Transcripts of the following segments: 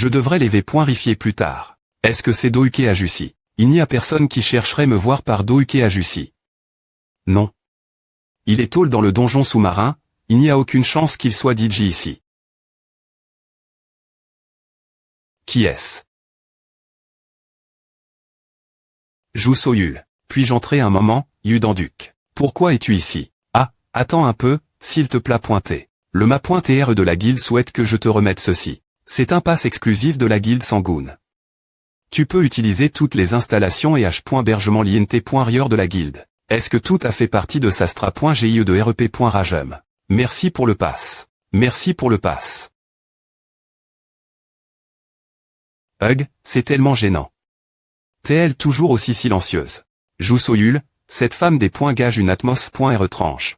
Je devrais les vérifier plus tard. Est-ce que c'est Douke Ajussi? Il n'y a personne qui chercherait me voir par Douke Ajussi. Non. Il est tôt dans le donjon sous-marin, il n'y a aucune chance qu'il soit DJ ici. Qui est-ce? Jou Soyul. Puis-je entrer un moment, Yudanduc? Pourquoi es-tu ici? Ah, attends un peu, s'il te plaît pointer. Le ma.tr de la guilde souhaite que je te remette ceci. C'est un pass exclusif de la guilde Sangoon. Tu peux utiliser toutes les installations et h.bergement.lint.rieur de la guilde. Est-ce que tout a fait partie de sastra.gi de rep.ragem? Merci pour le pass. Merci pour le pass. Hug, c'est tellement gênant. T'es-elle toujours aussi silencieuse? Jou Soyul, cette femme des points gage une atmos.re tranche.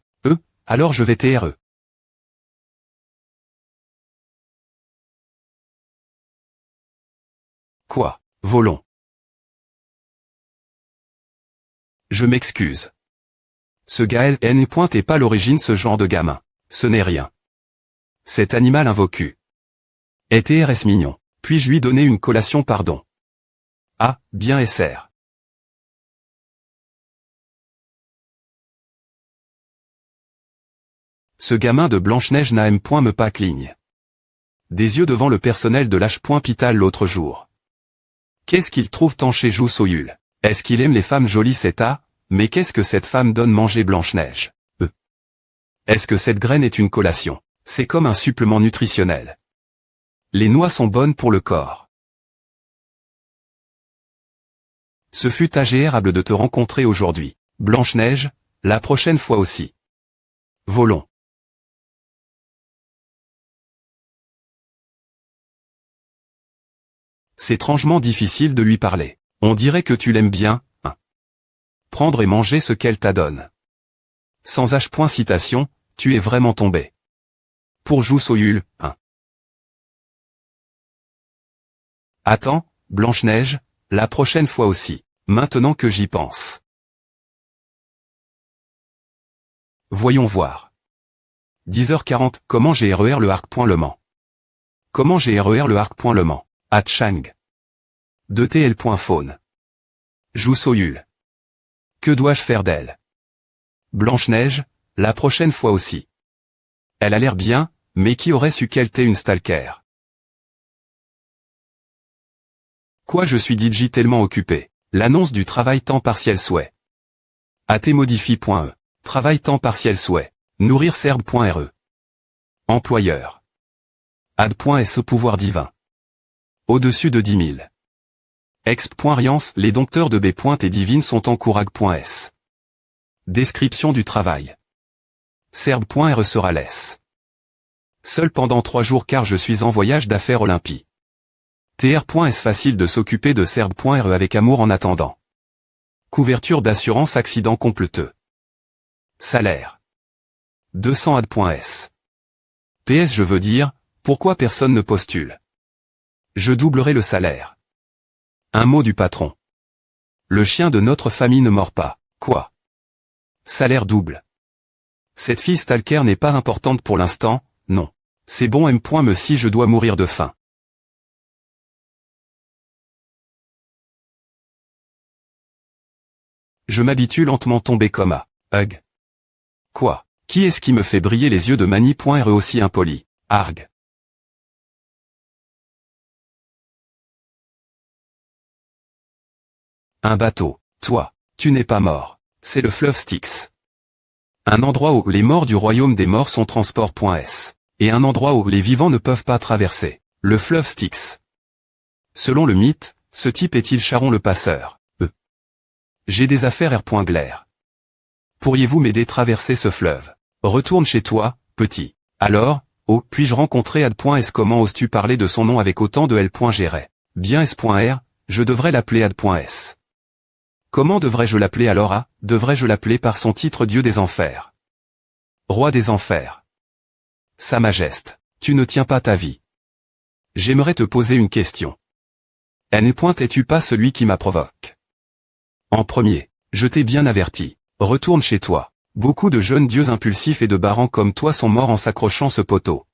Alors je vais TRE. Quoi? Volons. Je m'excuse. Ce Gaël N. est pas l'origine ce genre de gamin. Ce n'est rien. Cet animal invocu. Est TRS mignon. Puis-je lui donner une collation pardon? Ah, bien SR. Ce gamin de Blanche-Neige n'aime point me pas cligne. Des yeux devant le personnel de l'H.Pital l'autre jour. Qu'est-ce qu'il trouve tant chez Jou Soyul? Est-ce qu'il aime les femmes jolies c'est à? Mais qu'est-ce que cette femme donne manger Blanche-Neige? Est-ce que cette graine est une collation? C'est comme un supplément nutritionnel. Les noix sont bonnes pour le corps. Ce fut agréable de te rencontrer aujourd'hui, Blanche-Neige, la prochaine fois aussi. Volons. C'est étrangement difficile de lui parler. On dirait que tu l'aimes bien, hein. Prendre et manger ce qu'elle t'adonne. Sans H. Citation, tu es vraiment tombé. Pour Jou Soyul, hein. Attends, Blanche-Neige, la prochaine fois aussi, maintenant que j'y pense. Voyons voir. 10h40, comment j'ai RER le arc.le Mans? Comment j'ai RER le arc.le Mans? At Chang. De TL.faune. Jou Soyul. Que dois-je faire d'elle? Blanche-Neige, la prochaine fois aussi. Elle a l'air bien, mais qui aurait su qu'elle t'est une stalker? Quoi je suis DJ tellement occupé. L'annonce du travail temps partiel souhait. atmodifie.e. Travail temps partiel souhait. Nourrir serbe.re. Employeur. Ad.se pouvoir divin. Au-dessus de 10 000. Exp.riance, les dompteurs de B. et divine sont en courag.s. Description du travail. Serbe.re sera laisse. Seul pendant 3 jours car je suis en voyage d'affaires Olympie. TR.s facile de s'occuper de Serbe.re avec amour en attendant. Couverture d'assurance accident completeux. Salaire. 200 ad.s. PS je veux dire, pourquoi personne ne postule? Je doublerai le salaire. Un mot du patron. Le chien de notre famille ne mord pas. Quoi? Salaire double. Cette fille stalker n'est pas importante pour l'instant, non. C'est bon M. me si je dois mourir de faim. Je m'habitue lentement tomber comme à hug. Quoi? Qui est-ce qui me fait briller les yeux de Mani.re aussi impoli? Arg. Un bateau. Toi, tu n'es pas mort. C'est le fleuve Styx. Un endroit où les morts du royaume des morts sont transport.s. Et un endroit où les vivants ne peuvent pas traverser. Le fleuve Styx. Selon le mythe, ce type est-il Charon le passeur? J'ai des affaires R.glaire. Pourriez-vous m'aider traverser ce fleuve? Retourne chez toi, petit. Alors, puis-je rencontrer Ad.s? Comment oses-tu parler de son nom avec autant de L.géret? Bien S.R, je devrais l'appeler Ad.s. Comment devrais-je l'appeler alors? Ah, devrais-je l'appeler par son titre Dieu des Enfers? Roi des Enfers. Sa Majesté, tu ne tiens pas ta vie. J'aimerais te poser une question. Es-tu pas celui qui m'approvoque? En premier, je t'ai bien averti. Retourne chez toi. Beaucoup de jeunes dieux impulsifs et de barans comme toi sont morts en s'accrochant ce poteau.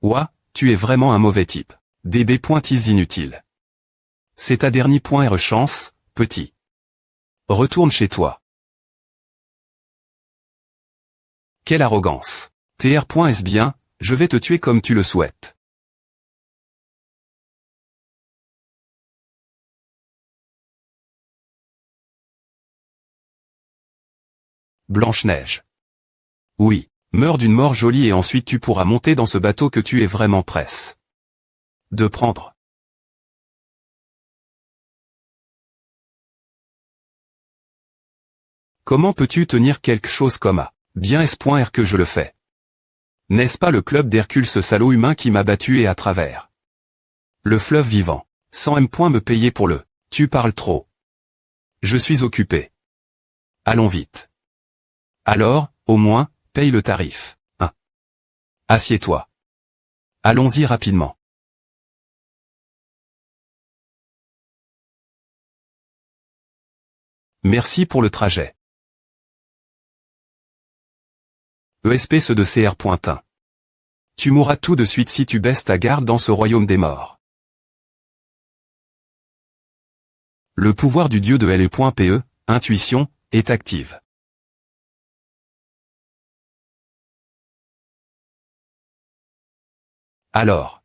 Ouah, tu es vraiment un mauvais type. DB.is inutile. C'est ta dernier point R chance, petit. Retourne chez toi. Quelle arrogance. TR.s bien, je vais te tuer comme tu le souhaites. Blanche-Neige. Oui, meurs d'une mort jolie et ensuite tu pourras monter dans ce bateau que tu es vraiment presse de prendre. Comment peux-tu tenir quelque chose comme A? Bien S.R que je le fais. N'est-ce pas le club d'Hercule, ce salaud humain qui m'a battu et à travers le fleuve vivant, sans M. me payer pour le « tu parles trop ». Je suis occupé. Allons vite. Alors, au moins, paye le tarif. 1. Assieds-toi. Allons-y rapidement. Merci pour le trajet. ESP ce de CR.1. Tu mourras tout de suite si tu baisses ta garde dans ce royaume des morts. Le pouvoir du dieu de LE.PE, intuition, est active. Alors.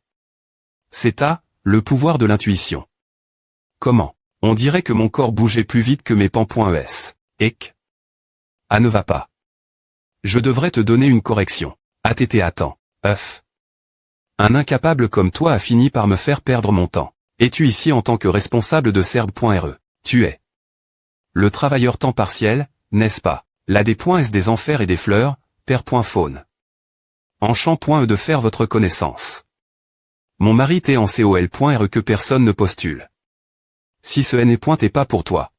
C'est le pouvoir de l'intuition. Comment? On dirait que mon corps bougeait plus vite que mes pans.es. Ec. Ah ne va pas. Je devrais te donner une correction. ATT attends. œuf. Un incapable comme toi a fini par me faire perdre mon temps. Es-tu ici en tant que responsable de Serbe.re? Tu es le travailleur temps partiel, n'est-ce pas? Là des points S des enfers et des fleurs, père.faune. Enchant.e de faire votre connaissance. Mon mari t'est en COL.re que personne ne postule. Si ce N est pas pour toi.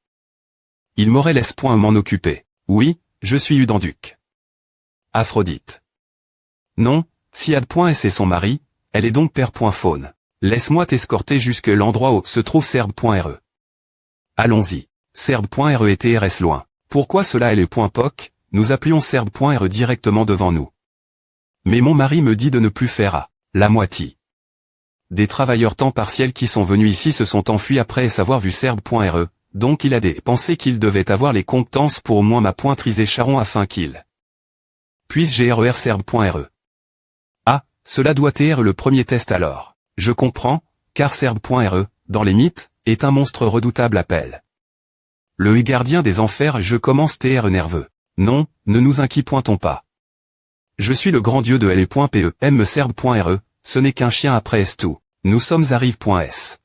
Il m'aurait laisse m'en occuper. Oui, je suis Udanduc. Aphrodite. Non, si Ad.s est son mari, elle est donc père.faune. Laisse-moi t'escorter jusque l'endroit où se trouve Serbe.re. Allons-y. Serbe.re et TRS loin. Pourquoi cela est le .poc, nous appelions Serbe.re directement devant nous. Mais mon mari me dit de ne plus faire à la moitié. Des travailleurs temps partiel qui sont venus ici se sont enfuis après avoir vu Serbe.re, donc il a pensé qu'il devait avoir les compétences pour au moins ma pointriser Charon afin qu'il puisse GRER Serbe.re. Ah, cela doit être le premier test alors. Je comprends, car Serbe.re, dans les mythes, est un monstre redoutable appel. Le gardien des enfers je commence TR nerveux. Non, ne nous inquiétons pas. Je suis le grand dieu de LE.PE, M Serbe.re, ce n'est qu'un chien après S tout. Nous sommes à Rive.s.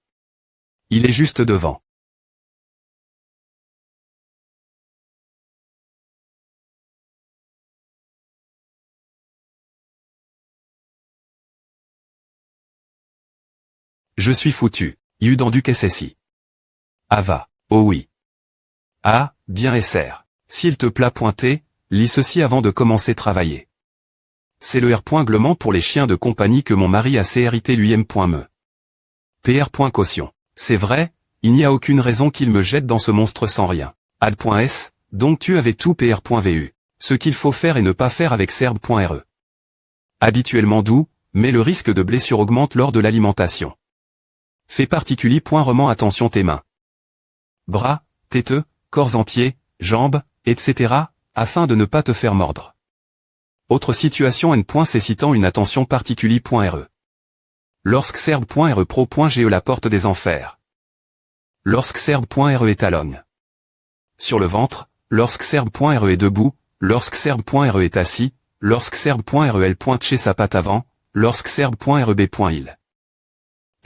Il est juste devant. Je suis foutu. Udanduc SSI. Ah va. Oh oui. Ah, bien SR. S'il te plaît pointer, lis ceci avant de commencer travailler. C'est le R.glement pour les chiens de compagnie que mon mari a CRité lui-me. PR. Caution. C'est vrai, il n'y a aucune raison qu'il me jette dans ce monstre sans rien. Ad.s, donc tu avais tout PR.vu. Ce qu'il faut faire et ne pas faire avec Serbe.re. Habituellement doux, mais le risque de blessure augmente lors de l'alimentation. Fais particulier. Remand attention tes mains. Bras, têteux, corps entiers, jambes, etc., afin de ne pas te faire mordre. Autre situation N. Cécitant une attention particulier.re. Lorsque Serbe.re pro.ge la porte des enfers. Lorsque Serbe.re est à l'ogne. Sur le ventre, lorsque Serbe.re est debout, lorsque Serbe.re est assis, lorsque Serbe.re elle pointe chez sa patte avant, lorsque Serbe.re b.il.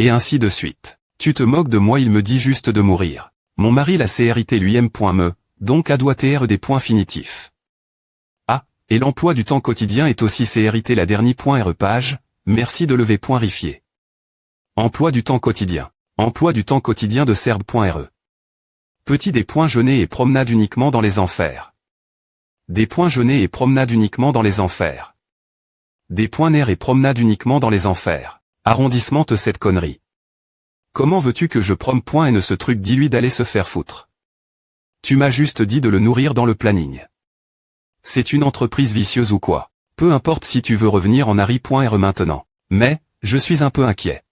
Et ainsi de suite. Tu te moques de moi, il me dit juste de mourir. Mon mari la CRité lui-me, donc a doit être des points finitifs. Ah, et l'emploi du temps quotidien est aussi CRité la dernier.re page, merci de lever rifier. Emploi du temps quotidien. Emploi du temps quotidien de Serbe.re. Petit des points jeûnés et promenade uniquement dans les enfers. Des points jeûnés et promenade uniquement dans les enfers. Des points nerfs et promenade uniquement dans les enfers. Arrondissement de cette connerie. Comment veux-tu que je promme et ne ce truc dis-lui d'aller se faire foutre. Tu m'as juste dit de le nourrir dans le planning. C'est une entreprise vicieuse ou quoi? Peu importe si tu veux revenir en Harry.re maintenant. Mais, je suis un peu inquiet.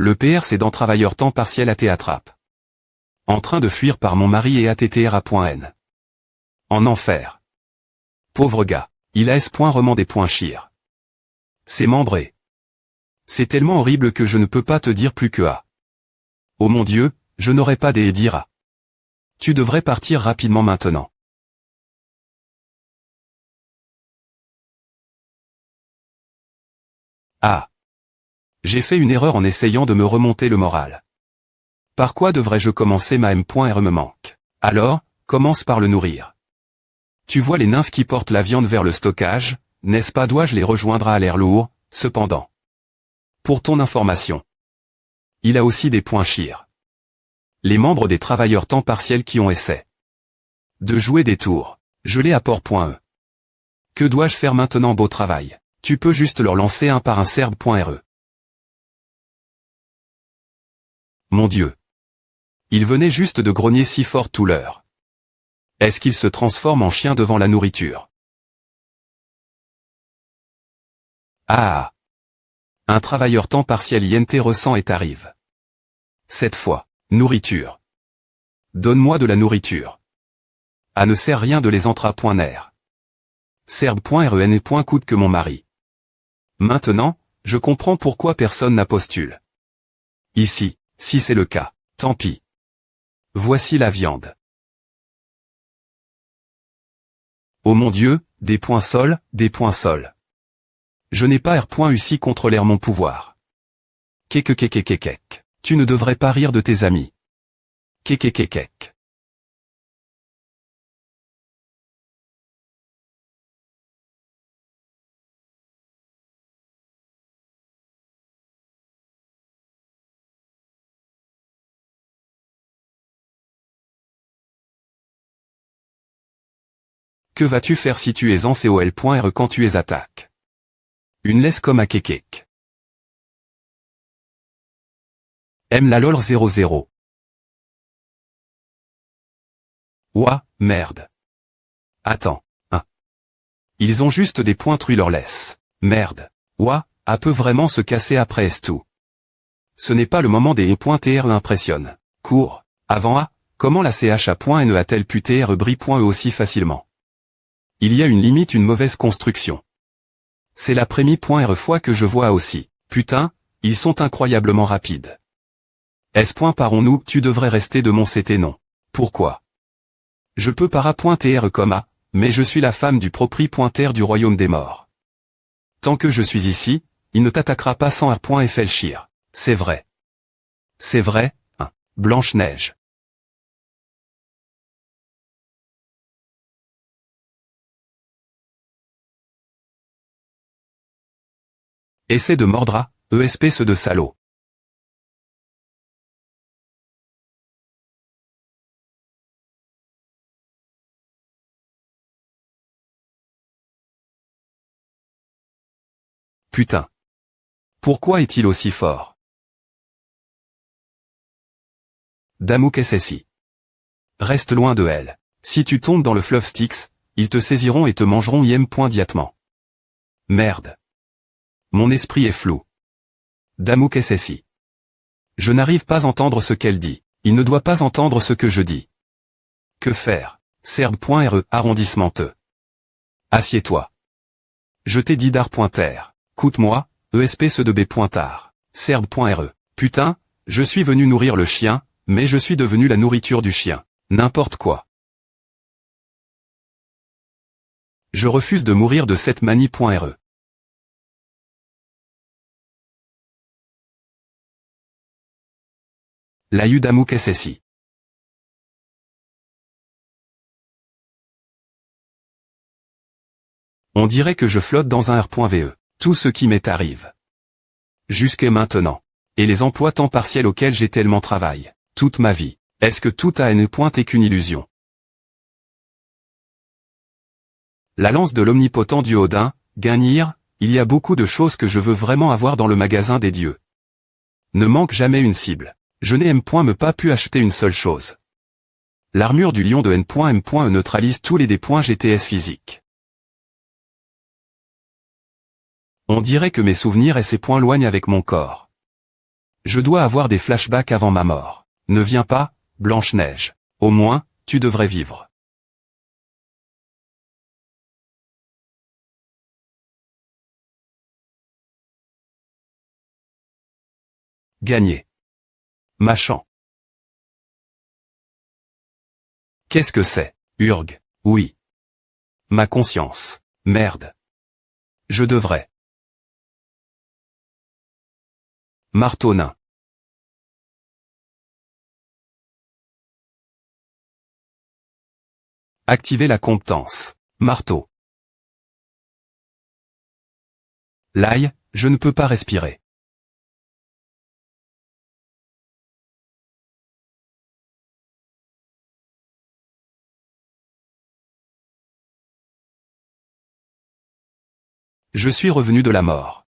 Le PR c'est dans travailleur temps partiel AT attrape. En train de fuir par mon mari et ATTRA.N. En enfer. Pauvre gars. Il a S.remandé.chir. C'est membré. C'est tellement horrible que je ne peux pas te dire plus que A. Oh mon Dieu, je n'aurais pas des dire A. Tu devrais partir rapidement maintenant. Ah. J'ai fait une erreur en essayant de me remonter le moral. Par quoi devrais-je commencer ma M.R me manque. Alors, commence par le nourrir. Tu vois les nymphes qui portent la viande vers le stockage, n'est-ce pas? Dois-je les rejoindre à l'air lourd, cependant. Pour ton information. Il a aussi des points chir. Les membres des travailleurs temps partiel qui ont essayé de jouer des tours. Je l'ai à port.e. Que dois-je faire maintenant? Beau travail. Tu peux juste leur lancer un par un serbe.re. Mon Dieu. Il venait juste de grogner si fort tout l'heure. Est-ce qu'il se transforme en chien devant la nourriture? Ah. Un travailleur temps partiel INT ressent et arrive. Cette fois, nourriture. Donne-moi de la nourriture. Ah ne sert rien de les entra.ner. Serbe.ren coûte que mon mari. Maintenant, je comprends pourquoi personne n'a postule. Ici, si c'est le cas, tant pis. Voici la viande. Oh mon Dieu, des points sols, des points sols. Je n'ai pas R.U.C. contrôler mon pouvoir. Kekekekekekek. Tu ne devrais pas rire de tes amis. Kekekekek. Que vas-tu faire si tu es en COL.R quand tu es attaque? Une laisse comme à kekek. M la lol 00. Ouah, merde. Attends, hein. Ils ont juste des points leur laisse. Merde. Ouah, A peut vraiment se casser après S2. Ce n'est pas le moment des E.TR impressionne. Cours. Avant A, comment la CHA.NE a-t-elle pu TR bri.E aussi facilement? Il y a une limite, une mauvaise construction. C'est la prémie.R fois que je vois aussi. Putain, ils sont incroyablement rapides. S. Parons-nous, tu devrais rester de mon CT non. Pourquoi? Je peux para.TR comme A, mais je suis la femme du propri.TR du royaume des morts. Tant que je suis ici, il ne t'attaquera pas sans R.FLchir. C'est vrai. C'est vrai, hein. Blanche-Neige. Essaie de mordra, espèce de salaud. Putain. Pourquoi est-il aussi fort? Damouk SSI. Reste loin de elle. Si tu tombes dans le Fluff Sticks, ils te saisiront et te mangeront diatement. Merde. Mon esprit est flou. Damouk SSI. Je n'arrive pas à entendre ce qu'elle dit. Il ne doit pas entendre ce que je dis. Que faire? Serbe.re, arrondissement E. Assieds-toi. Je t'ai dit d'art.ter. Coûte-moi, espèce de B.tar. Serbe.re. Putain, je suis venu nourrir le chien, mais je suis devenu la nourriture du chien. N'importe quoi. Je refuse de mourir de cette manie.re. La Damouk SSI. On dirait que je flotte dans un R.VE. Tout ce qui m'est arrive. Jusqu'à maintenant. Et les emplois temps partiels auxquels j'ai tellement travaillé. Toute ma vie. Est-ce que tout à N point est qu'une illusion? La lance de l'omnipotent dieu Odin, Gagnir, il y a beaucoup de choses que je veux vraiment avoir dans le magasin des dieux. Ne manque jamais une cible. Je n'ai me pas pu acheter une seule chose. L'armure du lion de N.M. neutralise tous les D. GTS physiques. On dirait que mes souvenirs et ses points loignent avec mon corps. Je dois avoir des flashbacks avant ma mort. Ne viens pas, Blanche-Neige. Au moins, tu devrais vivre. Gagner. Machan. Qu'est-ce que c'est? Urg. Oui. Ma conscience. Merde. Je devrais. Marteau nain. Activer la compétence. Marteau. L'ail, je ne peux pas respirer. Je suis revenu de la mort.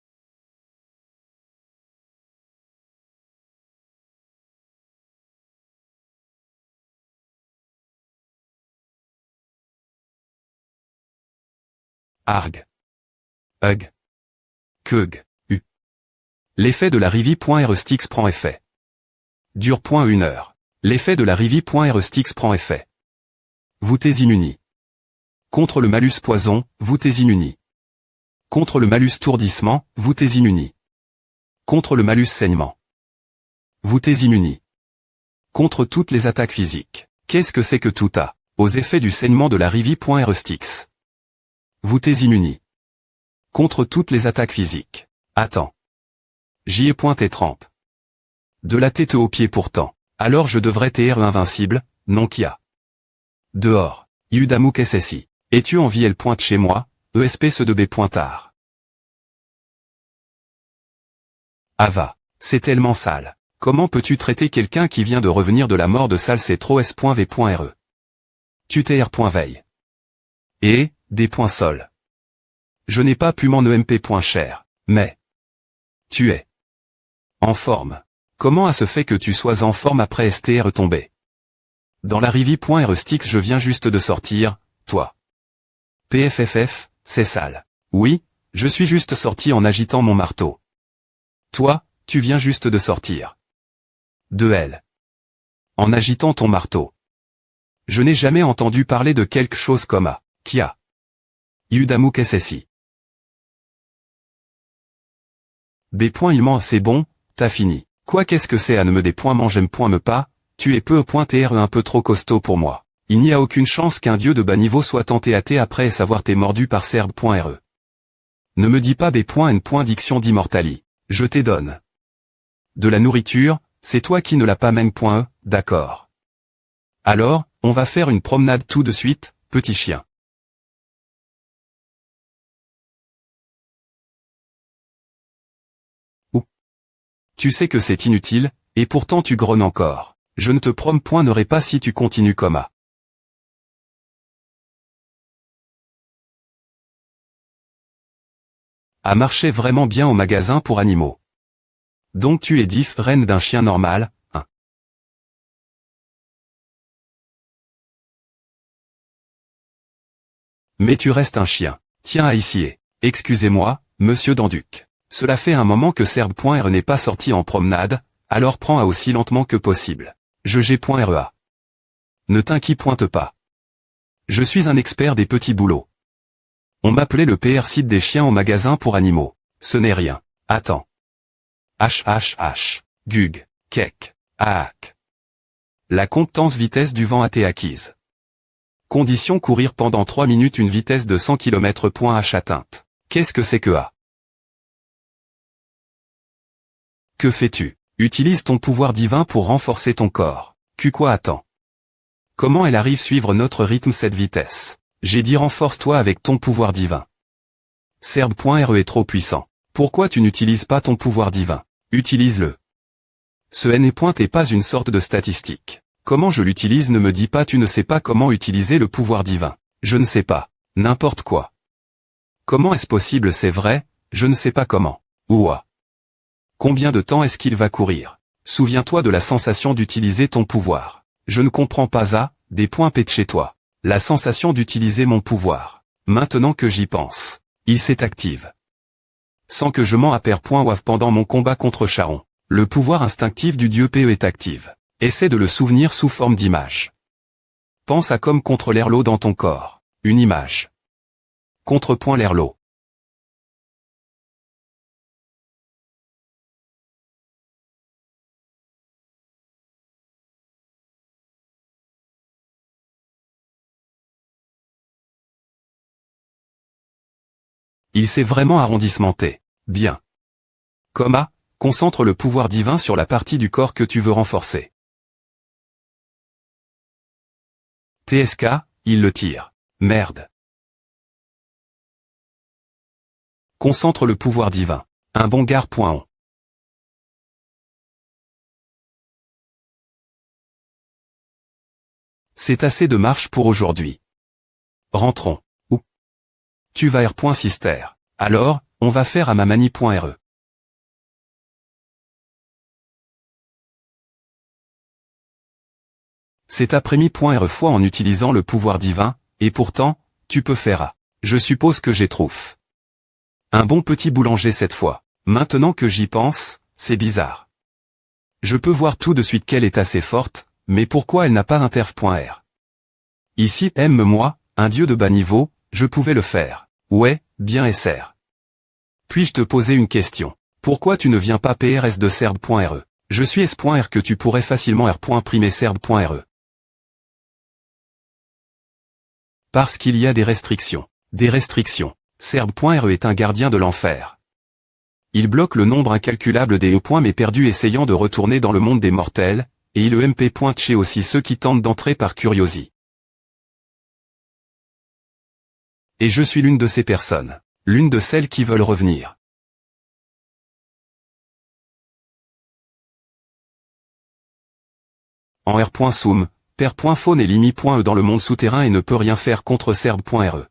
Arg. Hug. Keug. U. L'effet de la Rivi.RStix prend effet. Dure .1 heure. L'effet de la Rivi.RStix prend effet. Voûtez immunis. Contre le malus poison, voûtez immunis. Contre le malus tourdissement, voûtez immunis. Contre le malus saignement. Voûtez immunis. Contre toutes les attaques physiques. Qu'est-ce que c'est que tout a? Aux effets du saignement de la Rivi.RStix. Voûtez immunis. Contre toutes les attaques physiques. Attends. J'y ai pointé trempe. De la tête aux pieds pourtant. Alors je devrais être invincible, non qui a. Dehors. Yudamouk SSI. Es-tu en vie elle pointe chez moi, ESP ce de B pointard. Ava. C'est tellement sale. Comment peux-tu traiter quelqu'un qui vient de revenir de la mort de sale? C'est trop S.V.re. Tu TR.veille. Et, des points sol. Je n'ai pas pu m'en EMP.cher, mais... Tu es. En forme. Comment a se fait que tu sois en forme après STR tombé? Dans la Rivi.RStix je viens juste de sortir, toi. PFFF, c'est sale. Oui, je suis juste sorti en agitant mon marteau. Toi, tu viens juste de sortir. De elle. En agitant ton marteau. Je n'ai jamais entendu parler de quelque chose comme A. Kia. Yudamouk SSI. B. Il ment, c'est bon, t'as fini. Quoi qu'est-ce que c'est à ne me des points j'aime point me pas, tu es peu .tr un peu trop costaud pour moi. Il n'y a aucune chance qu'un dieu de bas niveau soit tenté à T après savoir t'es mordu par serbe.re. Ne me dis pas B.N. Diction d'immortali. Je t'ai donne. De la nourriture, c'est toi qui ne l'as pas même .e, d'accord. Alors, on va faire une promenade tout de suite, petit chien. Ou. Tu sais que c'est inutile, et pourtant tu grones encore. Je ne te promets pas si tu continues comme A. A marché vraiment bien au magasin pour animaux. Donc tu es diff reine d'un chien normal, hein. Mais tu restes un chien. Tiens à ici. Excusez-moi, monsieur Danduc. Cela fait un moment que Serbe.R n'est pas sorti en promenade, alors prends à aussi lentement que possible. Je G.REA. Ne t'inquiète pas. Je suis un expert des petits boulots. On m'appelait le PR site des chiens au magasin pour animaux. Ce n'est rien. Attends. HHH. Gug. Kek. Aak. La compétence vitesse du vent a été acquise. Condition courir pendant 3 minutes une vitesse de 100 km/h atteinte. Qu'est-ce que c'est que A? Que fais-tu? Utilise ton pouvoir divin pour renforcer ton corps. Quoi attends? Comment elle arrive suivre notre rythme cette vitesse? J'ai dit renforce-toi avec ton pouvoir divin. Serbe.re est trop puissant. Pourquoi tu n'utilises pas ton pouvoir divin? Utilise-le. Ce N est pas une sorte de statistique. Comment je l'utilise ne me dis pas tu ne sais pas comment utiliser le pouvoir divin. Je ne sais pas. N'importe quoi. Comment est-ce possible c'est vrai, je ne sais pas comment. Ouah. Combien de temps est-ce qu'il va courir? Souviens-toi de la sensation d'utiliser ton pouvoir. Je ne comprends pas à, des points P de chez toi. La sensation d'utiliser mon pouvoir. Maintenant que j'y pense. Il s'est active. Sans que je m'en apère .waf pendant mon combat contre Charon. Le pouvoir instinctif du dieu PE est active. Essaie de le souvenir sous forme d'image. Pense à comme contre l'Herlo dans ton corps. Une image. Contrepoint l'Herlo. Il s'est vraiment arrondissementé. Bien. Comma, concentre le pouvoir divin sur la partie du corps que tu veux renforcer. TSK, il le tire. Merde. Concentre le pouvoir divin. Un bon gare.on. C'est assez de marche pour aujourd'hui. Rentrons. Où? Tu vas R.Sister. Alors, on va faire à ma manie.re. C'est après-midi.re fois en utilisant le pouvoir divin, et pourtant, tu peux faire à. Je suppose que j'ai trouf. Un bon petit boulanger cette fois. Maintenant que j'y pense, c'est bizarre. Je peux voir tout de suite qu'elle est assez forte, mais pourquoi elle n'a pas interf.r? Ici, aime-moi, un dieu de bas niveau, je pouvais le faire. Ouais, bien SR. Puis-je te poser une question? Pourquoi tu ne viens pas PRS de serbe.re? Je suis S.R que tu pourrais facilement R.primer serbe.re. Parce qu'il y a des restrictions. Des restrictions. Serbe.re est un gardien de l'enfer. Il bloque le nombre incalculable des points mais perdus essayant de retourner dans le monde des mortels, et il EMP pointe chez aussi ceux qui tentent d'entrer par curiosie. Et je suis l'une de ces personnes. L'une de celles qui veulent revenir. En R.Zoom, Per.Faune et Limi.e dans le monde souterrain et ne peut rien faire contre Serbe.re.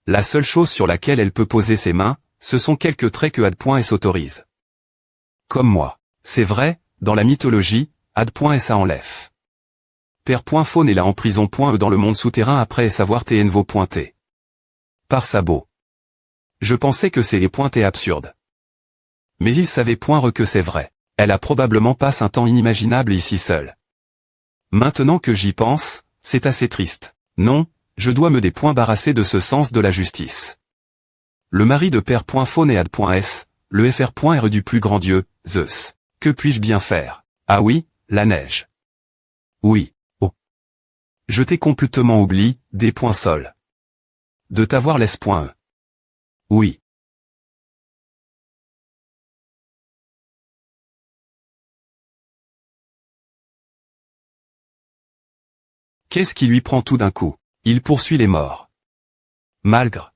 La seule chose sur laquelle elle peut poser ses mains, ce sont quelques traits que Ad.S autorise. Comme moi. C'est vrai, dans la mythologie, Ad.S a enlève. Per.Faune est là en prison.e dans le monde souterrain après savoir TNVO.t. Par sabot. Je pensais que c'est pointé absurde. Mais il savait .re que c'est vrai. Elle a probablement passe un temps inimaginable ici seule. Maintenant que j'y pense, c'est assez triste. Non, je dois me débarrasser de ce sens de la justice. Le mari de Per.Faune et Ad.S, le FR.R du plus grand dieu, Zeus. Que puis-je bien faire? Ah oui, la neige. Oui. Oh. Je t'ai complètement oublié, des points sol. De t'avoir laisse.e. Oui. Qu'est-ce qui lui prend tout d'un coup? Il poursuit les morts. Malgré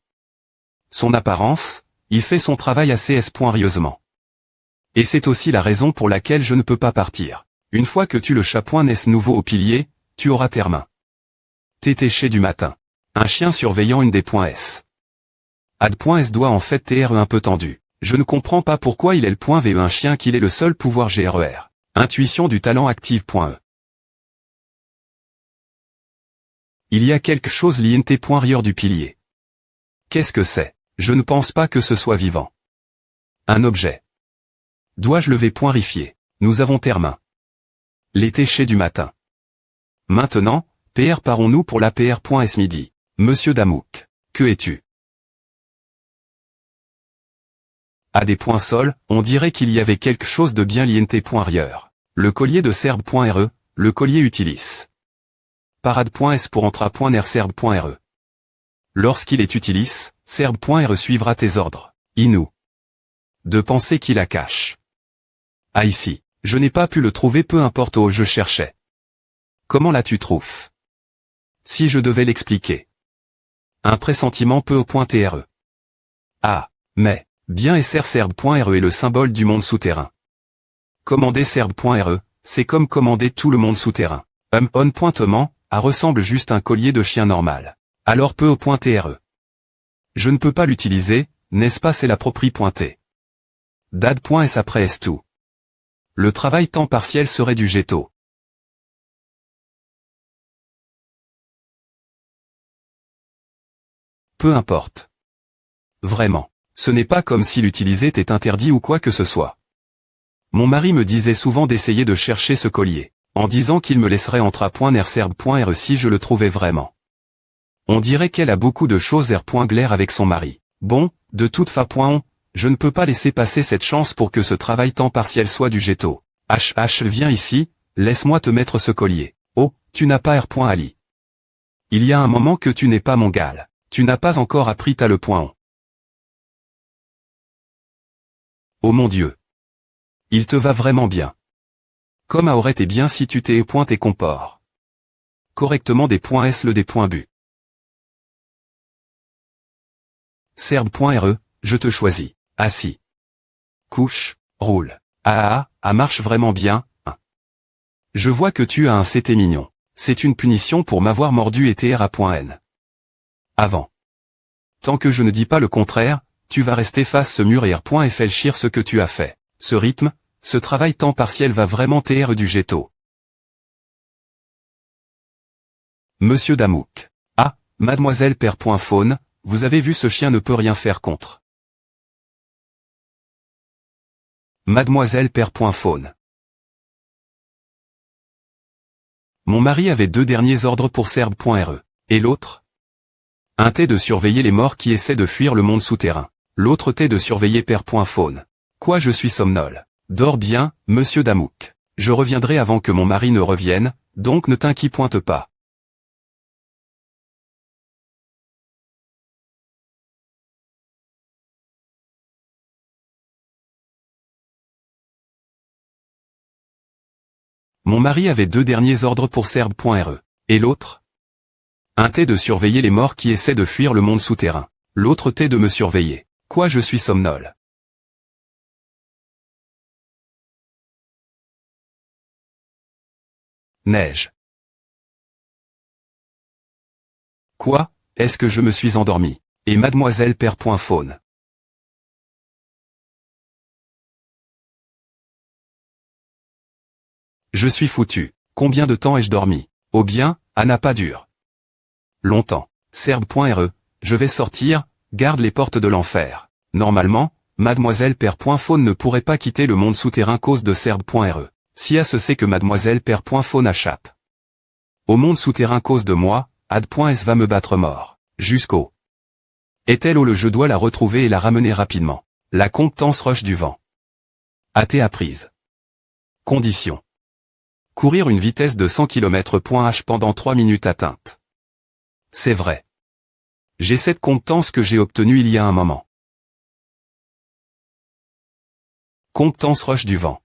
son apparence, il fait son travail assez espoirieusement. Et c'est aussi la raison pour laquelle je ne peux pas partir. Une fois que tu le chapoin-ness nouveau au pilier, tu auras tes mains. Tétéché du matin. Un chien surveillant une des points S. Ad.S doit en fait TR un peu tendu. Je ne comprends pas pourquoi il est le point VE un chien qu'il est le seul pouvoir GRER. Intuition du talent active.e. Il y a quelque chose l'INT.rieur du pilier. Qu'est-ce que c'est? Je ne pense pas que ce soit vivant. Un objet. Dois-je lever .rifier? Nous avons termin. Les téchés du matin. Maintenant, PR parons-nous pour la PR.S midi. Monsieur Damouk. Que es-tu? À des points sol, on dirait qu'il y avait quelque chose de bien l'INT.rieur. Le collier de serbe.re, le collier utilis. Parade.s pour entra.ner serbe.re. Lorsqu'il est utilis, serbe.re suivra tes ordres. Inou. De penser qu'il la cache. Ah ici, je n'ai pas pu le trouver peu importe où je cherchais. Comment l'as-tu trouvé? Si je devais l'expliquer. Un pressentiment peu au point TRE. Ah, mais, bien SR serbe.re est le symbole du monde souterrain. Commander serbe.re, c'est comme commander tout le monde souterrain. On pointement, ressemble juste un collier de chien normal. Alors peu au point TRE. Je ne peux pas l'utiliser, n'est-ce pas? C'est la proprie pointée. Dad.s après est tout. Le travail temps partiel serait du ghetto. Peu importe. Vraiment. Ce n'est pas comme si l'utiliser était interdit ou quoi que ce soit. Mon mari me disait souvent d'essayer de chercher ce collier, en disant qu'il me laisserait entre a.nerserbe.re si je le trouvais vraiment. On dirait qu'elle a beaucoup de choses r.glaire avec son mari. Bon, de toute façon, je ne peux pas laisser passer cette chance pour que ce travail temps partiel soit du ghetto. Viens ici, laisse-moi te mettre ce collier. Oh, tu n'as pas r.ali. Il y a un moment que tu n'es pas mon gal. Tu n'as pas encore appris ta le point. Oh mon Dieu. Il te va vraiment bien. Comme aurait été bien si tu t'es point et comport. Correctement des points S le des points bu. Serbe.re, je te choisis. Assis. Couche, roule. Marche vraiment bien, hein. Je vois que tu as un CT mignon. C'est une punition pour m'avoir mordu et tr.n. Avant. Tant que je ne dis pas le contraire, tu vas rester face ce mur et r.fléchir ce que tu as fait. Ce rythme, ce travail temps partiel va vraiment tr du ghetto. Monsieur Damouk. Ah, mademoiselle père.faune, vous avez vu ce chien ne peut rien faire contre. Mademoiselle père.faune. Mon mari avait 2 derniers ordres pour serbe.re. Et l'autre? Un t'est de surveiller les morts qui essaient de fuir le monde souterrain. L'autre t'est de surveiller père.faune. Quoi, je suis somnole. Dors bien, monsieur Damouk. Je reviendrai avant que mon mari ne revienne, donc ne t'inquiète pas. Mon mari avait 2 derniers ordres pour serbe.re. Et l'autre? Un t'est de surveiller les morts qui essaient de fuir le monde souterrain. L'autre t'est de me surveiller. Quoi, je suis somnole. Neige. Quoi, est-ce que je me suis endormi? Et mademoiselle père.faune. Je suis foutu. Combien de temps ai-je dormi? Oh bien, n'a pas dur. Longtemps. Serbe.re, je vais sortir, garde les portes de l'enfer. Normalement, mademoiselle père.faune ne pourrait pas quitter le monde souterrain cause de serbe.re. Si à ce c'est que mademoiselle père.faune échappe au monde souterrain cause de moi, ad.s va me battre mort. Jusqu'au. Est-elle au je dois la retrouver et la ramener rapidement. La compétence rush du vent. AT apprise. Condition. Courir une vitesse de 100 km/h pendant 3 minutes atteinte. C'est vrai. J'ai cette compétence que j'ai obtenue il y a un moment. Compétence rush du vent.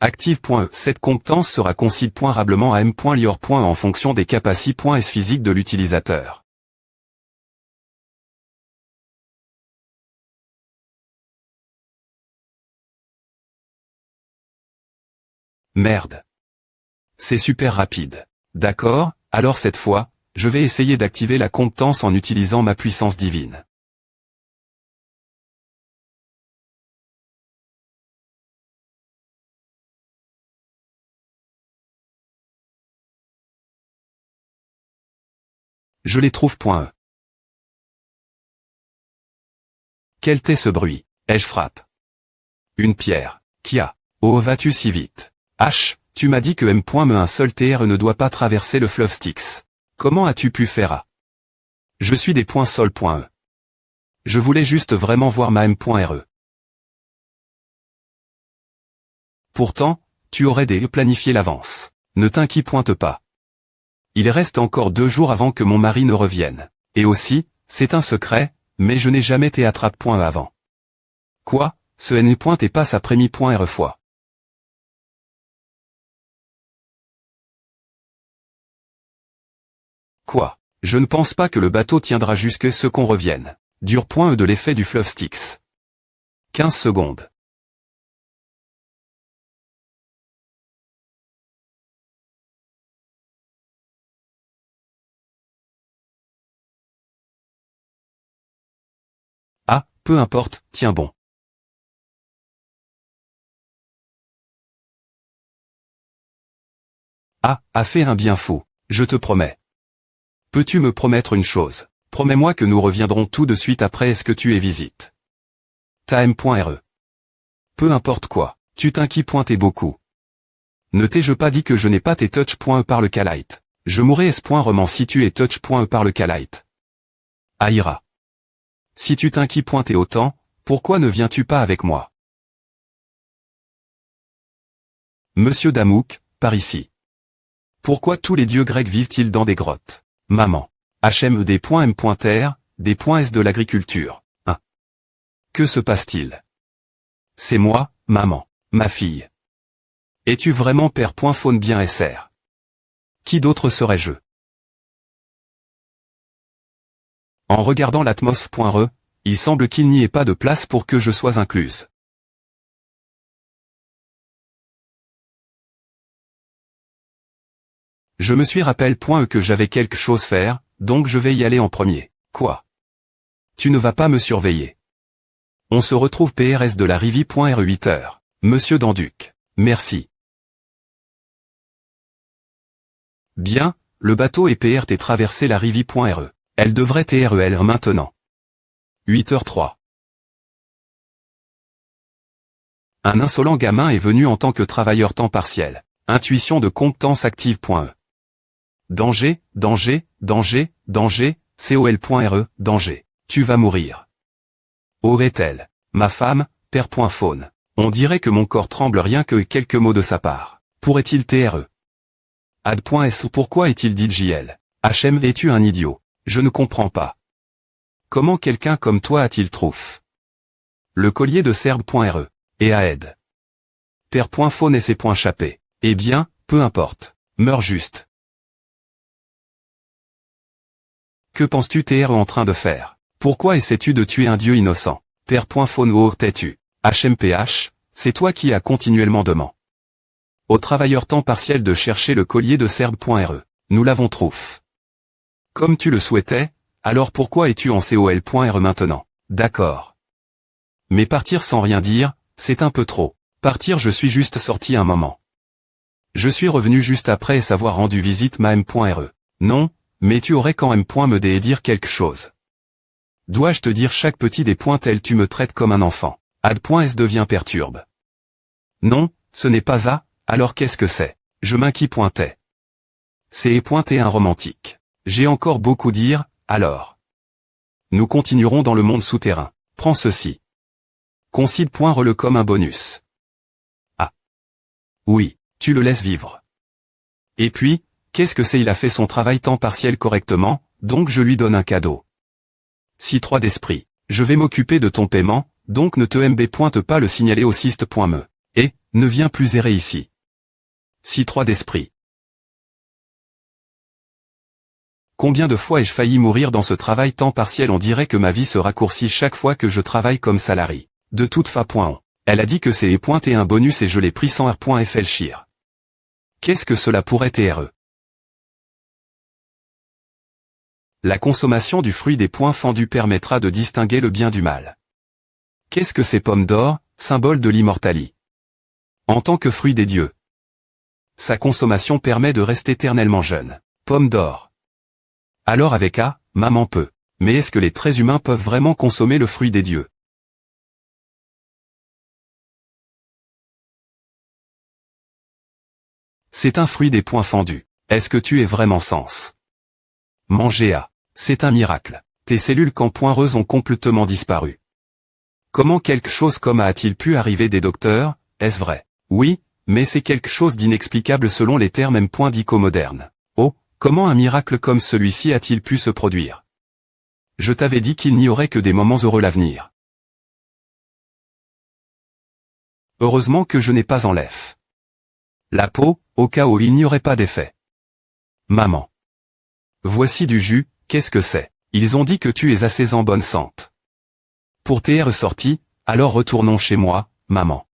Active.e. Cette compétence sera considérablement à m.lior. En fonction des capacités.s physiques de l'utilisateur. Merde. C'est super rapide. D'accord, alors cette fois, je vais essayer d'activer la compétence en utilisant ma puissance divine. Je les trouve.e. Quel t'est ce bruit? Je frappe. Une pierre. Qui a? Oh, vas-tu si vite? H, tu m'as dit que M.me un seul TR ne doit pas traverser le fleuve Styx. Comment as-tu pu faire A? Je suis des points sol.e. Je voulais juste vraiment voir ma M.re. Pourtant, tu aurais planifié l'avance. Ne t'inquiète pas. Il reste encore 2 jours avant que mon mari ne revienne. Et aussi, c'est un secret, mais je n'ai jamais théâtre.e avant. Quoi, ce n est pas sa prémie.re fois. Quoi? Je ne pense pas que le bateau tiendra jusque ce qu'on revienne. Dur.e de l'effet du fleuve Styx. 15 secondes. Ah, peu importe, tiens bon. Ah, a fait un bien fou, je te promets. Peux-tu me promettre une chose? Promets-moi que nous reviendrons tout de suite après est-ce que tu es visite. Ta M.re. Peu importe quoi, Tu t'inquiètes beaucoup. Ne t'ai-je pas dit que je n'ai pas tes touch.e par le Calite. Je mourrai s.roman si tu es touch.e par le Calite. Aïra. Si tu t'inquiètes autant, pourquoi ne viens-tu pas avec moi? Monsieur Damouk, par ici. Pourquoi tous les dieux grecs vivent-ils dans des grottes? Maman. HMD.M.R, des points S de l'agriculture. 1. Que se passe-t-il? C'est moi, maman, ma fille. Es-tu vraiment père Faune bien SR? Qui d'autre serais-je? En regardant l'atmos.re, il semble qu'il n'y ait pas de place pour que je sois incluse. Je me suis rappelé que j'avais quelque chose faire, donc je vais y aller en premier. Quoi? Tu ne vas pas me surveiller. On se retrouve PRS de la Rivi.re 8h. Monsieur Danduc. Merci. Bien, le bateau est PRT traversé la Rivi.re. Elle devrait TREL maintenant. 8h03. Un insolent gamin est venu en tant que travailleur temps partiel. Intuition de compétence active.e. Danger, danger, danger, danger, COL.RE, danger. Tu vas mourir. Aurait-elle, ma femme, père.faune. On dirait que mon corps tremble rien que quelques mots de sa part. Pourrait-il TRE? Ad.S pourquoi est-il dit JL? HM es-tu un idiot? Je ne comprends pas. Comment quelqu'un comme toi a-t-il trouf? Le collier de Serbe.RE. Et à aide. Père.faune et ses chappés. Eh bien, peu importe. Meurs juste. Que penses-tu TRE en train de faire? Pourquoi essaies-tu de tuer un dieu innocent? Père.faune ou t'es-tu? HMPH, c'est toi qui as continuellement demandé aux travailleurs temps partiel de chercher le collier de Serbe.RE. Nous l'avons trouf. Comme tu le souhaitais, alors pourquoi es-tu en COL.RE maintenant? D'accord. Mais partir sans rien dire, c'est un peu trop. Partir je suis juste sorti un moment. Je suis revenu juste après et savoir rendu visite ma M.RE. Non, mais tu aurais quand même me dire quelque chose. Dois-je te dire chaque petit des points tel tu me traites comme un enfant? Ad.S devient perturbe. Non, ce n'est pas ça, alors qu'est-ce que c'est? Je m'inquiète. C'est pointé un romantique. J'ai encore beaucoup dire, alors. Nous continuerons dans le monde souterrain. Prends ceci. Considère-le comme un bonus. Ah. Oui, tu le laisses vivre. Et puis, qu'est-ce que c'est? Il a fait son travail temps partiel correctement, donc je lui donne un cadeau. Si 3 d'esprit. Je vais m'occuper de ton paiement, donc ne te pointe pas le signaler au syst.me. Et, ne viens plus errer ici. Si 3 d'esprit. Combien de fois ai-je failli mourir dans ce travail temps partiel? On dirait que ma vie se raccourcit chaque fois que je travaille comme salarié. De toute façon, elle a dit que c'est pointé un bonus et je l'ai pris sans R.FLCHIR. Qu'est-ce que cela pourrait TRE? La consommation du fruit des points fendus permettra de distinguer le bien du mal. Qu'est-ce que ces pommes d'or, symbole de l'immortalité? En tant que fruit des dieux. Sa consommation permet de rester éternellement jeune. Pomme d'or. Alors avec A, maman peut. Mais est-ce que les traits humains peuvent vraiment consommer le fruit des dieux? C'est un fruit des points fendus. Est-ce que tu es vraiment sens? Manger A. C'est un miracle. Tes cellules camp.reuse ont complètement disparu. Comment quelque chose comme a-t-il pu arriver des docteurs? Est-ce vrai? Oui, mais c'est quelque chose d'inexplicable selon les termes M.dico-modernes. Oh, comment un miracle comme celui-ci a-t-il pu se produire? Je t'avais dit qu'il n'y aurait que des moments heureux l'avenir. Heureusement que je n'ai pas en l'EF. La peau, au cas où il n'y aurait pas d'effet. Maman. Voici du jus, qu'est-ce que c'est? Ils ont dit que tu es assez en bonne santé. Pour tes ressorties, alors retournons chez moi, maman.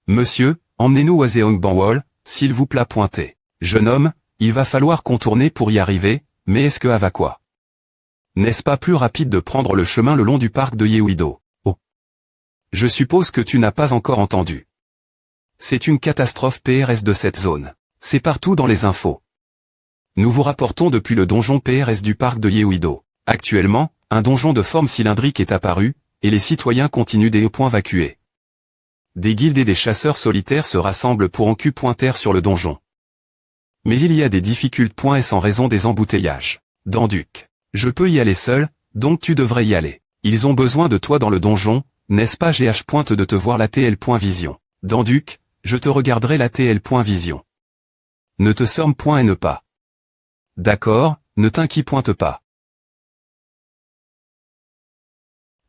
Monsieur, emmenez-nous à Zeongbanwol, s'il vous plaît pointé. Jeune homme, il va falloir contourner pour y arriver, mais est-ce que va quoi? N'est-ce pas plus rapide de prendre le chemin le long du parc de Yeouido? Oh. Je suppose que tu n'as pas encore entendu. C'est une catastrophe PRS de cette zone. C'est partout dans les infos. Nous vous rapportons depuis le donjon PRS du parc de Yeouido. Actuellement, Un donjon de forme cylindrique est apparu, et les citoyens continuent des vacuer. Des guildes et des chasseurs solitaires se rassemblent pour en sur le donjon. Mais il y a des difficultés en raison des embouteillages. Danduc. Je peux y aller seul, donc tu devrais y aller. Ils ont besoin de toi dans le donjon, n'est-ce pas? GH pointe de te voir la TL.vision. Danduc, je te regarderai la TL.vision. Ne te sorme point et ne pas. D'accord, ne t'inquiète pas.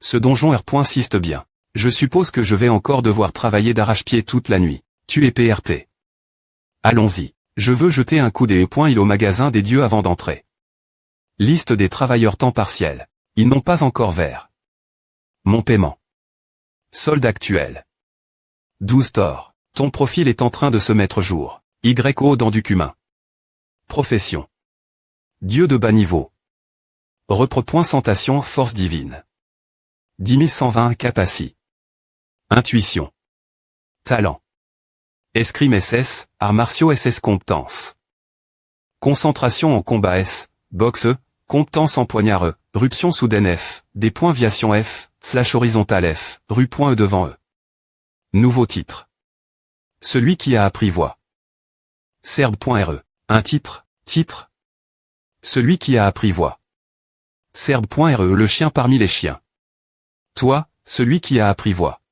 Ce donjon R.siste bien. Je suppose que je vais encore devoir travailler d'arrache-pied toute la nuit. Tu es PRT. Allons-y. Je veux jeter un coup d'œil au magasin des dieux avant d'entrer. Liste des travailleurs temps partiel. Ils n'ont pas encore vers. Mon paiement. Solde actuel. 12 Thor. Ton profil est en train de se mettre jour. YO dans du cumin. Profession. Dieu de bas niveau. Repre.sentation force divine. 10120 Capaci. Intuition. Talent. Escrime SS, arts martiaux SS compétence. Concentration en combat S, boxe E, compétence en poignard E, ruption soudaine F, des points viation F, / horizontal F, rue.E devant E. Nouveau titre. Celui qui a appris voix. Serbe.re. Un titre. Celui qui a appris voix. Serbe.re. Le chien parmi les chiens. Toi, celui qui a appris voix.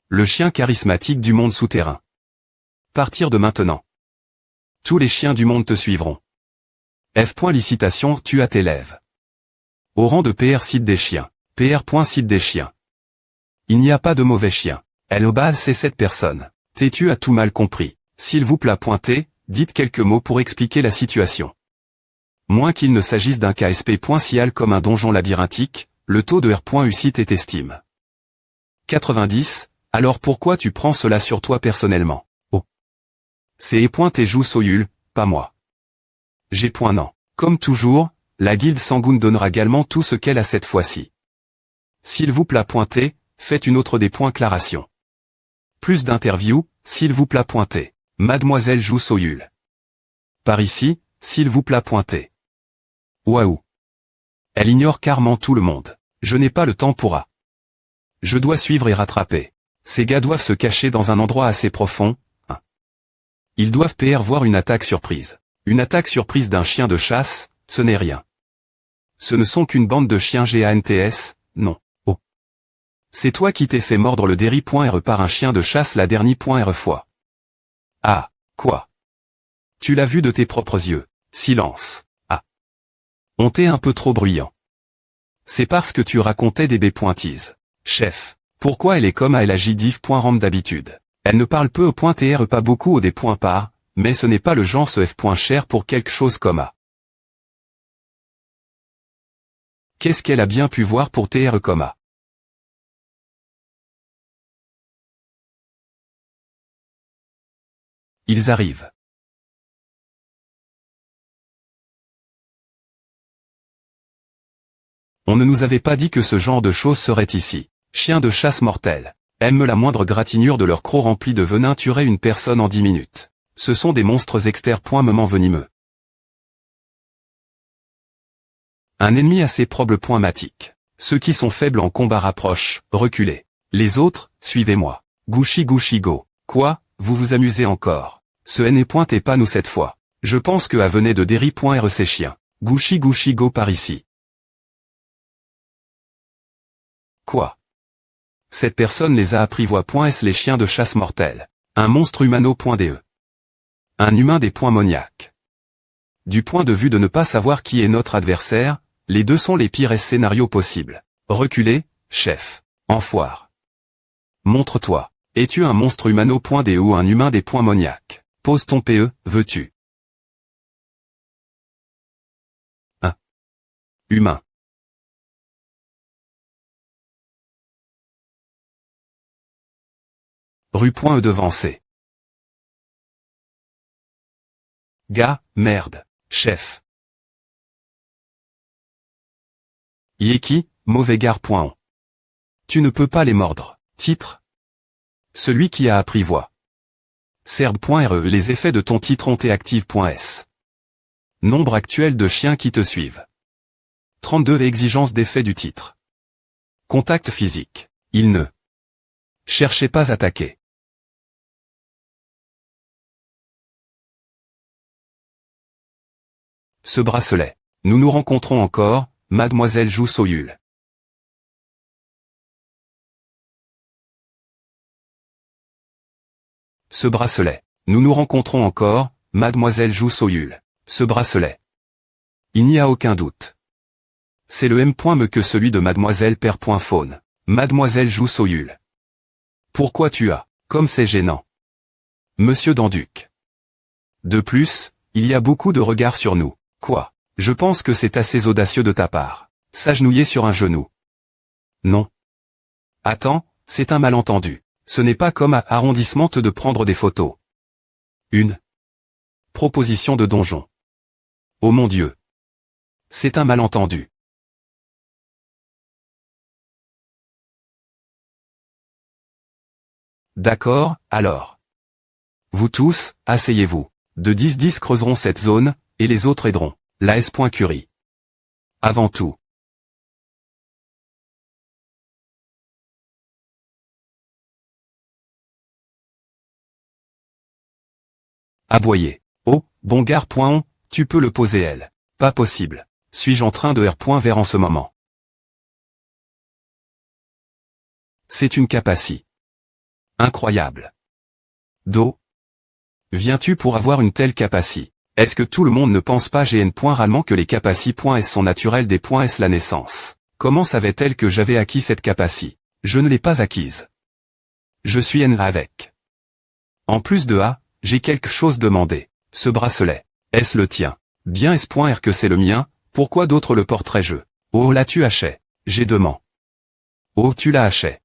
Le chien charismatique du monde souterrain. Partir de maintenant. Tous les chiens du monde te suivront. F. Licitation, tu as tes lèvres. Au rang de PR site des chiens. PR. Site des chiens. Il n'y a pas de mauvais chiens. C'est cette personne. Tu as tout mal compris. S'il vous plaît, dites quelques mots pour expliquer la situation. Moins qu'il ne s'agisse d'un KSP.cial comme un donjon labyrinthique, le taux de R.U site est estime. 90, alors pourquoi tu prends cela sur toi personnellement? Oh. C'est et joue Soyul, pas moi. J'ai non. Comme toujours, la guilde Sangoon donnera également tout ce qu'elle a cette fois-ci. S'il vous plaît, faites une autre déclaration. Plus d'interviews, s'il vous plaît, Mademoiselle joue Soyul. Par ici, s'il vous plaît, Waouh. Elle ignore carrément tout le monde. Je n'ai pas le temps pour A. Je dois suivre et rattraper. Ces gars doivent se cacher dans un endroit assez profond. Ils doivent voir une attaque surprise. Une attaque surprise d'un chien de chasse, ce n'est rien. Ce ne sont qu'une bande de chiens GANTS, non. Oh. C'est toi qui t'es fait mordre le derry.re par un chien de chasse la dernière fois. Ah, quoi? Tu l'as vu de tes propres yeux. Silence. Ah. On t'est un peu trop bruyant. C'est parce que tu racontais des B.tease. Chef. Pourquoi elle est comme elle agit div.ramp d'habitude? Elle ne parle peu au pas beaucoup au des points par, mais ce n'est pas le genre ce F.cher pour quelque chose comme A. Qu'est-ce qu'elle a bien pu voir pour TR comme A? Ils arrivent. On ne nous avait pas dit que ce genre de choses serait ici. Chien de chasse mortel. Aime la moindre gratignure de leur croc rempli de venin tuerait une personne en 10 minutes. Ce sont des monstres externes. Moment venimeux. Un ennemi assez problématique. Ceux qui sont faibles en combat rapprochent, reculez. Les autres, suivez-moi. Gouchi go. Quoi, vous vous amusez encore? Ce n'est pas nous cette fois. Je pense que A venait de derry.re ces chiens. Gouchi go par ici. Quoi? Cette personne les a appris voix.s les chiens de chasse mortels. Un monstre humano.de. Un humain des points moniaques. Du point de vue de ne pas savoir qui est notre adversaire, les deux sont les pires scénarios possibles. Reculez, chef. Enfoire. Montre-toi. Es-tu un monstre humano.de ou un humain des points moniaques? Pose ton PE, veux-tu? Un. Humain. Rue.E devancé. Gars, merde. Chef. Yeki, mauvais gars.on. Tu ne peux pas les mordre. Titre. Celui qui a appris voix. Serbe.re. Les effets de ton titre ont été actifs.s. Nombre actuel de chiens qui te suivent. 32 Exigence d'effet du titre. Contact physique. Il ne cherchez pas à attaquer. Ce bracelet. Nous nous rencontrons encore, mademoiselle Jou Soyul. Ce bracelet. Nous nous rencontrons encore, mademoiselle Jou Soyul. Ce bracelet. Il n'y a aucun doute. C'est le même que celui de mademoiselle Père.Faune. Mademoiselle Jou Soyul. Pourquoi tu as, comme c'est gênant. Monsieur Danduc. De plus, il y a beaucoup de regards sur nous. Quoi? Je pense que c'est assez audacieux de ta part. S'agenouiller sur un genou. Non. Attends, c'est un malentendu. Ce n'est pas comme à arrondissement de prendre des photos. Une proposition de donjon. Oh mon Dieu. C'est un malentendu. D'accord, alors. Vous tous, asseyez-vous. De 10-10 creuseront cette zone, et les autres aideront. La S.Curie. Avant tout. Aboyer. Oh, bon gars. Tu peux le poser elle. Pas possible. Suis-je en train de R. Vers en ce moment? C'est une capacie. Incroyable. Do. Viens-tu pour avoir une telle capacie? Est-ce que tout le monde ne pense pas GN. Rarement que les capacies.S sont naturelles des .S la naissance? Comment savait-elle que j'avais acquis cette capacie? Je ne l'ai pas acquise. Je suis N avec. En plus de A, j'ai quelque chose demandé. Ce bracelet. Est-ce le tien? Bien S.R que c'est le mien, pourquoi d'autres le porteraient-je? Oh l'as-tu acheté? J'ai demandé. Oh tu l'as acheté.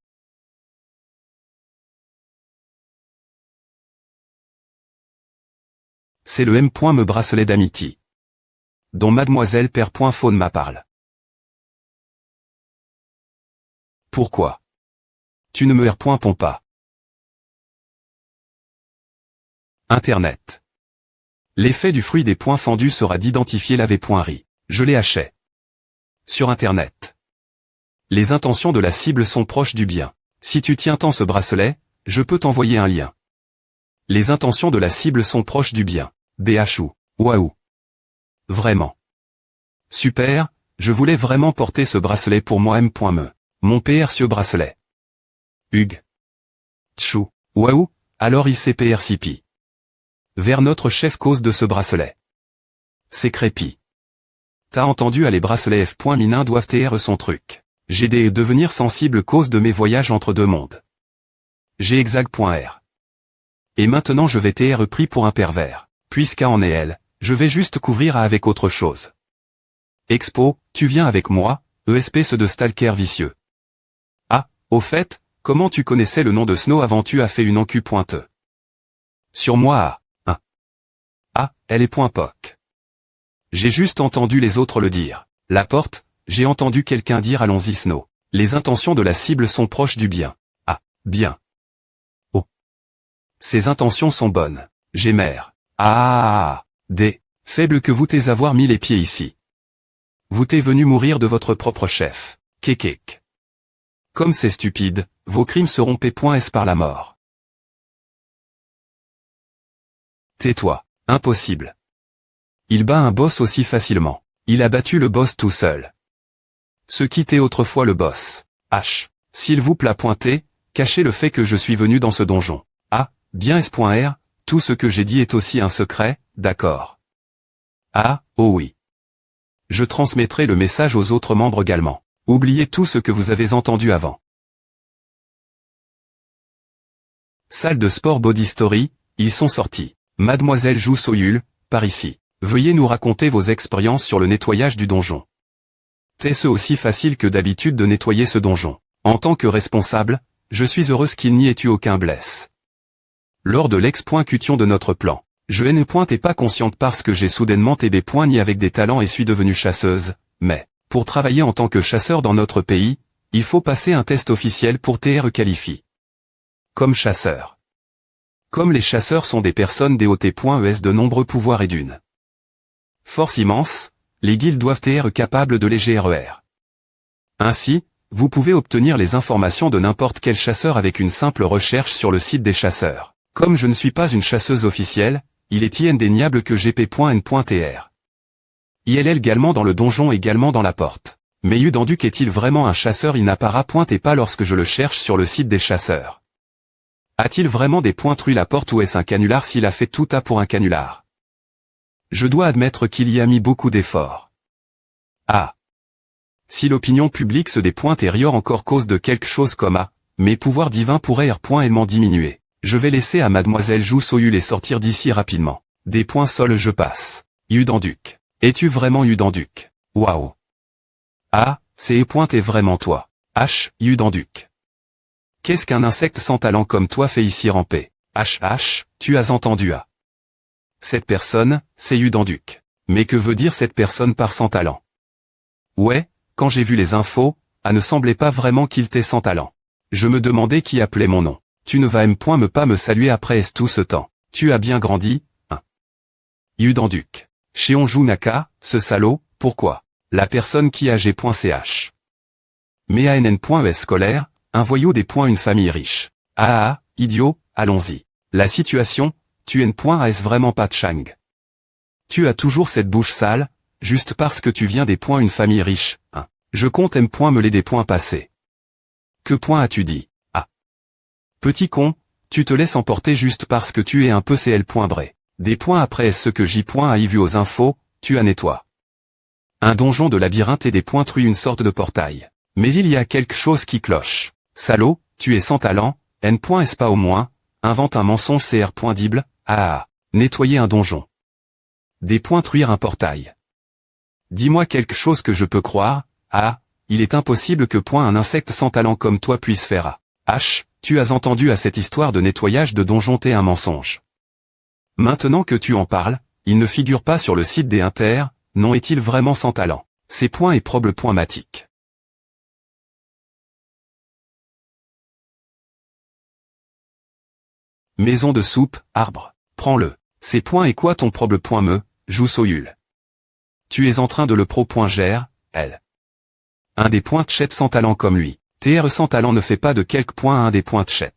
C'est le M. Me bracelet d'amitié. Dont mademoiselle Père.Faune m'a parle. Pourquoi? Tu ne me R.Pons pas. Internet. L'effet du fruit des points fendus sera d'identifier la V.Ri. Je l'ai acheté. Sur Internet. Les intentions de la cible sont proches du bien. Si tu tiens tant ce bracelet, je peux t'envoyer un lien. Les intentions de la cible sont proches du bien. BHU. Waouh. Vraiment. Super, je voulais vraiment porter ce bracelet pour moi M.Me. Mon précieux bracelet. Hugues. Tchou. Waouh, alors il s'est PRCP. Vers notre chef cause de ce bracelet. C'est crépi. T'as entendu à les bracelets F. Minins doivent TR son truc. J'ai des devenir sensible cause de mes voyages entre deux mondes. J'ai exact.R. Et maintenant je vais TR pris pour un pervers. Puisqu'à en est elle, je vais juste couvrir A avec autre chose. Expo, tu viens avec moi, espèce de stalker vicieux. Ah, au fait, comment tu connaissais le nom de Snow avant tu as fait une encu pointeux? Sur moi Ah, elle est .poc. J'ai juste entendu les autres le dire. La porte, j'ai entendu quelqu'un dire allons-y Snow. Les intentions de la cible sont proches du bien. Ah, bien. Oh. Ces intentions sont bonnes. J'ai mère. Ah, des faibles que vous t'es avoir mis les pieds ici. Vous t'es venu mourir de votre propre chef. Kékék. Comme c'est stupide, vos crimes seront P.S par la mort. Tais-toi. Impossible. Il bat un boss aussi facilement. Il a battu le boss tout seul. Ce qui était autrefois le boss. H. S'il vous plaît pointer, cachez le fait que je suis venu dans ce donjon. Ah, bien S.R, tout ce que j'ai dit est aussi un secret, d'accord. Ah, oh oui. Je transmettrai le message aux autres membres également. Oubliez tout ce que vous avez entendu avant. Salle de sport Body Story, ils sont sortis. Mademoiselle Jou Soyul, par ici. Veuillez nous raconter vos expériences sur le nettoyage du donjon. Est-ce aussi facile que d'habitude de nettoyer ce donjon? En tant que responsable, je suis heureuse qu'il n'y ait eu aucun blesse. Lors de l'ex-cution de notre plan, je n'étais pas consciente parce que j'ai soudainement des ni avec des talents et suis devenue chasseuse, mais, pour travailler en tant que chasseur dans notre pays, il faut passer un test officiel pour TR qualifie. Comme chasseur. Comme les chasseurs sont des personnes DOT.ES de nombreux pouvoirs et d'une force immense, Les guildes doivent être capables de les GRER. Ainsi, vous pouvez obtenir les informations de n'importe quel chasseur avec une simple recherche sur le site des chasseurs. Comme je ne suis pas une chasseuse officielle, il est indéniable que gp.n.tr. ILL également dans le donjon également dans la porte. Mais Udanduc est-il vraiment un chasseur? Il n'apparaît point et pas lorsque je le cherche sur le site des chasseurs. A-t-il vraiment des points la porte ou est-ce un canular? S'il a fait tout à pour un canular. Je dois admettre qu'il y a mis beaucoup d'efforts. Ah. Si l'opinion publique se dépointe et rieur encore cause de quelque chose comme A, mes pouvoirs divins pourraient réellement diminuer. Je vais laisser à mademoiselle Jou Soyul et sortir d'ici rapidement. Des points sols je passe. Udanduc. Es-tu vraiment Udanduc? Waouh. Ah, c'est est vraiment toi. H, Udanduc. Qu'est-ce qu'un insecte sans talent comme toi fait ici ramper? H, tu as entendu A. Cette personne, c'est Udanduc. Mais que veut dire cette personne par sans talent? Ouais, quand j'ai vu les infos, A ne semblait pas vraiment qu'il t'ait sans talent. Je me demandais qui appelait mon nom. Tu ne vas pas me saluer après tout ce temps. Tu as bien grandi, hein. Udanduc. Cheonju Naka, ce salaud, pourquoi? La personne qui a g.ch. Mais ANN.es scolaire, un voyou des points une famille riche. Ah, idiot, allons-y. La situation, tu n.as vraiment pas de Chang. Tu as toujours cette bouche sale, juste parce que tu viens des points une famille riche, hein. Je compte me les des points passés. Que point as-tu dit? Ah. Petit con, tu te laisses emporter juste parce que tu es un peu CL.bré. Des points après ce que J.a vu aux infos, tu as nettoie. Un donjon de labyrinthe et des points une sorte de portail. Mais il y a quelque chose qui cloche. Salaud, tu es sans talent, n.est pas au moins, invente un mensonge cr.dible, nettoyer un donjon. Des points un portail. Dis-moi quelque chose que je peux croire, il est impossible que un insecte sans talent comme toi puisse faire A. H, tu as entendu à cette histoire de nettoyage de donjon t'es un mensonge. Maintenant que tu en parles, il ne figure pas sur le site des Inter, non est-il vraiment sans talent? Ces points et matique. Maison de soupe, arbre, prends-le. Ces points et quoi ton me, Jou Soyul. Tu es en train de le pro.gère, elle. Un des points de chet sans talent comme lui. TR sans talent ne fait pas de quelques points un des points de chet.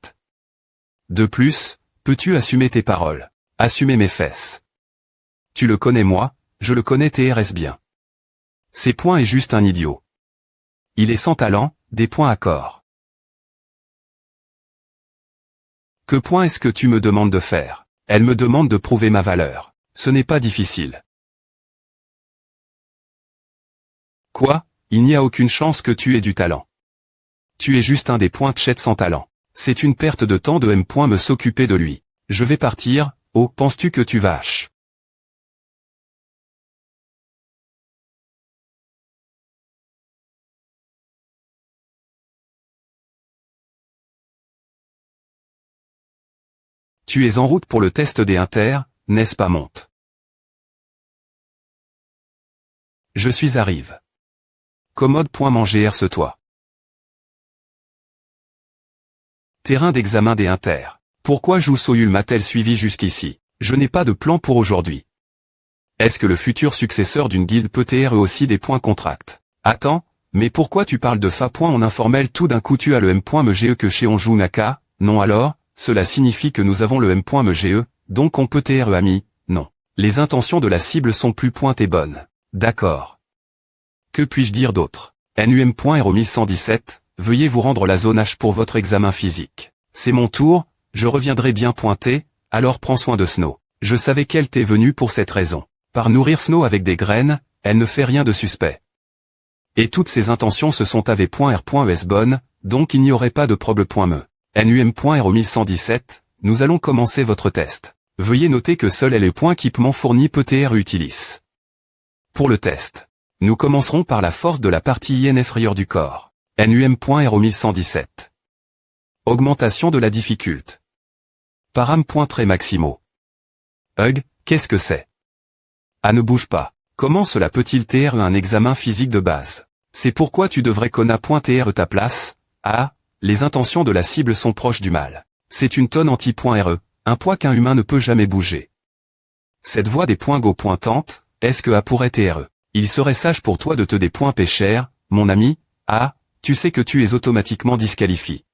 De plus, peux-tu assumer tes paroles? Assumer mes fesses. Tu le connais moi, je le connais TRS bien. Ces points est juste un idiot. Il est sans talent, des points à corps. Que point est-ce que tu me demandes de faire? Elle me demande de prouver ma valeur. Ce n'est pas difficile. Quoi? Il n'y a aucune chance que tu aies du talent. Tu es juste un des points de chet sans talent. C'est une perte de temps de me s'occuper de lui. Je vais partir, oh, penses-tu que tu vas H? Tu es en route pour le test des Inter, n'est-ce pas monte? Je suis arrive. Commode.manger toi. Terrain d'examen des Inter. Pourquoi Jou Soyul m'a-t-elle suivi jusqu'ici? Je n'ai pas de plan pour aujourd'hui. Est-ce que le futur successeur d'une guilde peut être aussi des points contracts? Attends, mais pourquoi tu parles de fa. En informel tout d'un coup tu as le m.mege que chez Onjou Naka? Non alors, cela signifie que nous avons le m.mege, donc on peut être ami, non. Les intentions de la cible sont plus et bonnes. D'accord. Que puis-je dire d'autre? NUM.RO 1117, veuillez vous rendre la zone H pour votre examen physique. C'est mon tour, je reviendrai bien pointé, alors prends soin de Snow. Je savais qu'elle t'est venue pour cette raison. Par nourrir Snow avec des graines, elle ne fait rien de suspect. Et toutes ses intentions se sont av.r.es bonnes, donc il n'y aurait pas de me. NUM.RO 1117, nous allons commencer votre test. Veuillez noter que seul est le point équipement fourni peut être utilisé. Pour le test, nous commencerons par la force de la partie inférieure du corps. NUM.RO 1117. Augmentation de la difficulté. Param.trait maximaux. Qu'est-ce que c'est? Ne bouge pas. Comment cela peut-il être un examen physique de base? C'est pourquoi tu devrais connaître ta place. Les intentions de la cible sont proches du mal. C'est une tonne anti.re, un poids qu'un humain ne peut jamais bouger. Cette voie des points go pointante, est-ce que A pourrait être? Il serait sage pour toi de te des points cher, mon ami. Ah, tu sais que tu es automatiquement disqualifié.